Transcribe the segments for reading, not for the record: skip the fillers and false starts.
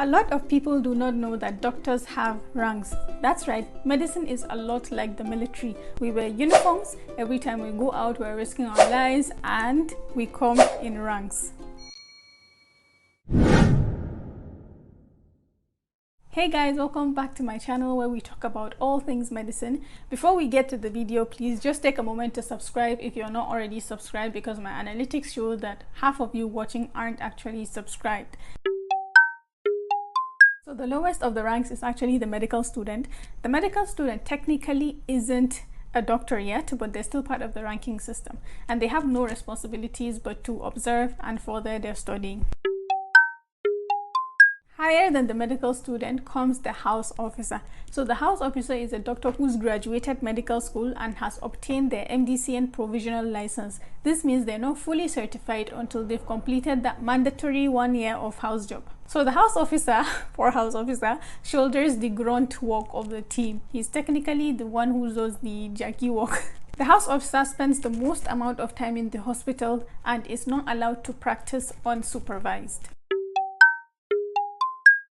A lot of people do not know that doctors have ranks. That's right, medicine is a lot like the military. We wear uniforms, every time we go out we're risking our lives, and we come in ranks. Hey guys, welcome back to my channel where we talk about all things medicine. Before we get to the video, please just take a moment to subscribe if you're not already subscribed, because my analytics show that half of you watching aren't actually subscribed. So the lowest of the ranks is actually the medical student. The medical student technically isn't a doctor yet, but they're still part of the ranking system, and they have no responsibilities but to observe and further their studying. Higher than the medical student comes the house officer. So the house officer is a doctor who's graduated medical school and has obtained their MDCN provisional license. This means they're not fully certified until they've completed that mandatory 1 year of house job. So the house officer, poor house officer, shoulders the grunt work of the team. He's technically the one who does the Jackie work. The house officer spends the most amount of time in the hospital and is not allowed to practice unsupervised.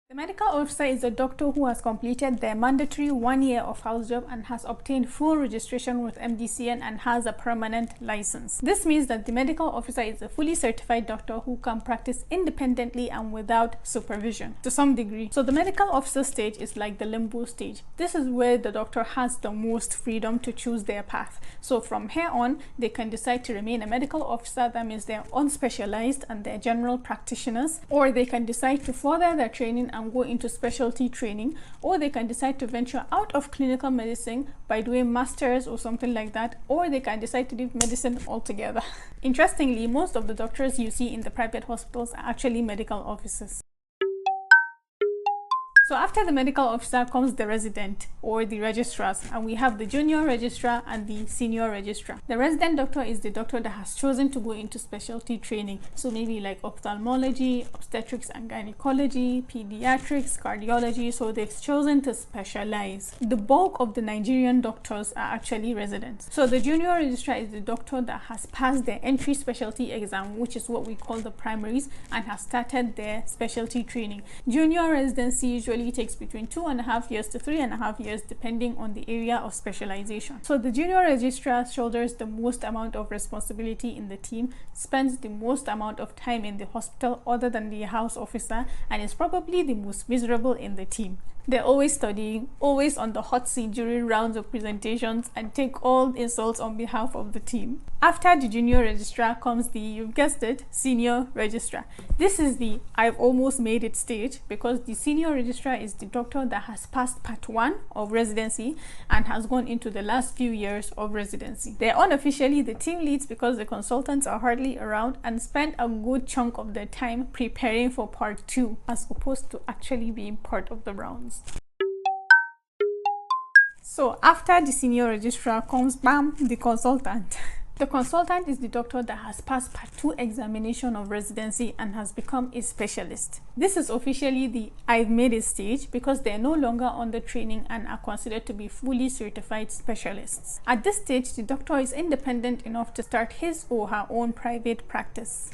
The medical officer is a doctor who has completed their mandatory 1 year of house job and has obtained full registration with MDCN and has a permanent license. This means that the medical officer is a fully certified doctor who can practice independently and without supervision to some degree. So the medical officer stage is like the limbo stage. This is where the doctor has the most freedom to choose their path. So from here on, they can decide to remain a medical officer. That means they're unspecialized and they're general practitioners, or they can decide to further their training and go into specialty training, or they can decide to venture out of clinical medicine by doing masters or something like that, or they can decide to leave medicine altogether. Interestingly, most of the doctors you see in the private hospitals are actually medical officers. So after the medical officer comes the resident or the registrars, and we have the junior registrar and the senior registrar. The resident doctor is the doctor that has chosen to go into specialty training. So maybe like ophthalmology, obstetrics and gynecology, pediatrics, cardiology. So they've chosen to specialize. The bulk of the Nigerian doctors are actually residents. So the junior registrar is the doctor that has passed their entry specialty exam, which is what we call the primaries, and has started their specialty training. Junior residency usually takes between 2.5 years to 3.5 years depending on the area of specialization. So the junior registrar shoulders the most amount of responsibility in the team, spends the most amount of time in the hospital other than the house officer, and is probably the most miserable in the team. They're always studying, always on the hot seat during rounds of presentations, and take all insults on behalf of the team. After the junior registrar comes the, you've guessed it, senior registrar. This is the I've almost made it stage, because the senior registrar is the doctor that has passed part 1 of residency and has gone into the last few years of residency. They're unofficially the team leads because the consultants are hardly around and spend a good chunk of their time preparing for part 2 as opposed to actually being part of the rounds. So after the senior registrar comes, bam, the consultant. The consultant is the doctor that has passed part 2 examination of residency and has become a specialist. This is officially the I've made it stage because they're no longer under training and are considered to be fully certified specialists. At this stage, the doctor is independent enough to start his or her own private practice.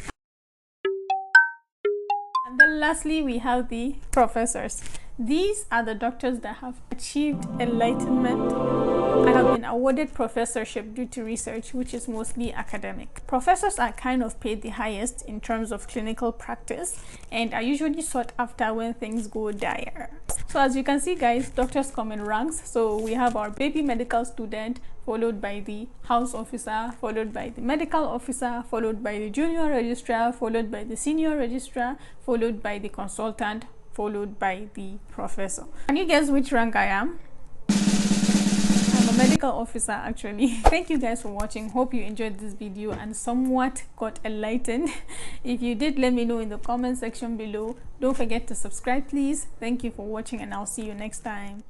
And then lastly, we have the professors. These are the doctors that have achieved enlightenment and have been awarded professorship due to research, which is mostly academic. Professors are kind of paid the highest in terms of clinical practice and are usually sought after when things go dire. So as you can see guys, doctors come in ranks. So we have our baby medical student, followed by the house officer, followed by the medical officer, followed by the junior registrar, followed by the senior registrar, followed by the consultant, followed by the professor. Can you guess which rank I am? I'm a medical officer actually. Thank you guys for watching. Hope you enjoyed this video and somewhat got enlightened. If you did, let me know in the comment section below. Don't forget to subscribe please. Thank you for watching and I'll see you next time.